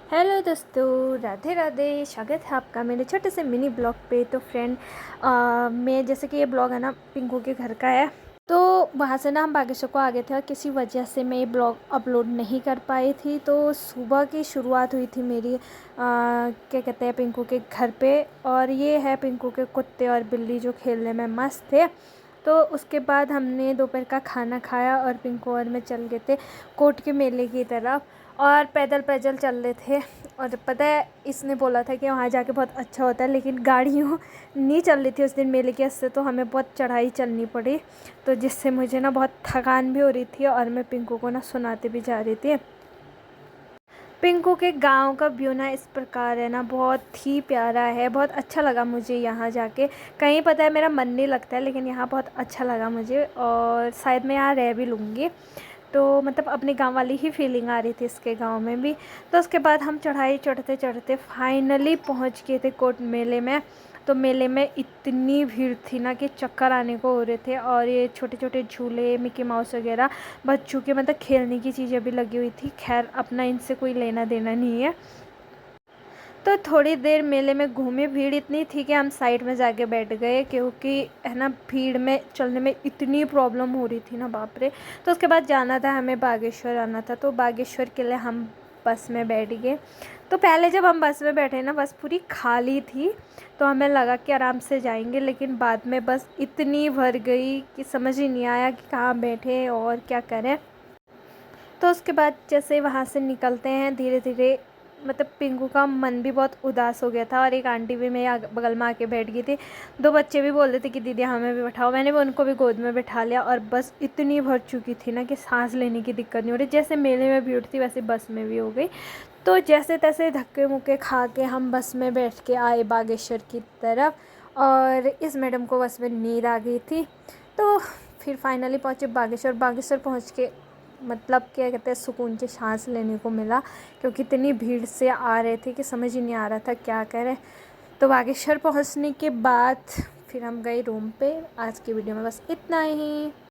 Hello दोस्तों, राधे राधे। स्वागत है आपका मेरे छोटे से मिनी ब्लॉग पे। तो फ्रेंड, मैं जैसे कि ये ब्लॉग है ना पिंकू के घर का है। तो वहाँ से ना हम बागेश्वर को आ गए थे और किसी वजह से मैं ये ब्लॉग अपलोड नहीं कर पाई थी। तो सुबह की शुरुआत हुई थी मेरी क्या कहते हैं पिंकू के घर पे। और ये है पिंकू के कुत्ते और बिल्ली जो खेलने में मस्त थे। तो उसके बाद हमने दोपहर का खाना खाया और पिंकू और मैं चल गए थे कोट के मेले की तरफ। और पैदल पैदल चल रहे थे। और पता है इसने बोला था कि वहाँ जाके बहुत अच्छा होता है, लेकिन गाड़ियों नहीं चल रही थी उस दिन मेले के वजह से, तो हमें बहुत चढ़ाई चलनी पड़ी। तो जिससे मुझे ना बहुत थकान भी हो रही थी और मैं पिंकू को ना सुनाते भी जा रही थी। पिंकू के गांव का व्यू ना इस प्रकार है ना, बहुत ही प्यारा है। बहुत अच्छा लगा मुझे यहाँ जाके। कहीं पता है मेरा मन नहीं लगता है, लेकिन यहाँ बहुत अच्छा लगा मुझे और शायद मैं यहाँ रह भी लूँगी। तो मतलब अपने गांव वाली ही फीलिंग आ रही थी इसके गांव में भी। तो उसके बाद हम चढ़ाई चढ़ते चढ़ते फाइनली पहुंच गए थे कोट मेले में। तो मेले में इतनी भीड़ थी ना कि चक्कर आने को हो रहे थे। और ये छोटे छोटे झूले मिकी माउस वगैरह बच्चों के मतलब खेलने की चीज़ें भी लगी हुई थी। खैर अपना इनसे कोई लेना देना नहीं है। तो थोड़ी देर मेले में घूमे। भीड़ इतनी थी कि हम साइड में जाके बैठ गए, क्योंकि है ना भीड़ में चलने में इतनी प्रॉब्लम हो रही थी ना, बाप रे। तो उसके बाद जाना था हमें, बागेश्वर आना था। तो बागेश्वर के लिए हम बस में बैठ गए। तो पहले जब हम बस में बैठे ना, बस पूरी खाली थी। तो हमें लगा कि आराम से जाएंगे, लेकिन बाद में बस इतनी भर गई कि समझ ही नहीं आया कि कहाँ बैठे और क्या करें। तो उसके बाद जैसे वहाँ से निकलते हैं धीरे धीरे, मतलब पिंकू का मन भी बहुत उदास हो गया था। और एक आंटी भी मेरे बगल में आके बैठ गई थी। दो बच्चे भी बोल रहे थे कि दीदी हमें भी बैठाओ। मैंने भी उनको भी गोद में बैठा लिया। और बस इतनी भर चुकी थी ना कि सांस लेने की दिक्कत नहीं हो रही। जैसे मेले में भीड़ थी वैसे बस में भी हो गई। तो जैसे तैसे धक्के मुक्के खा के हम बस में बैठ के आए बागेश्वर की तरफ। और इस मैडम को बस में नींद आ गई थी। तो फिर फाइनली पहुँचे बागेश्वर। बागेश्वर पहुँच के मतलब क्या कहते हैं सुकून की सांस लेने को मिला, क्योंकि इतनी भीड़ से आ रहे थे कि समझ ही नहीं आ रहा था क्या करें। तो बागेश्वर पहुंचने के बाद फिर हम गए रूम पे। आज की वीडियो में बस इतना ही।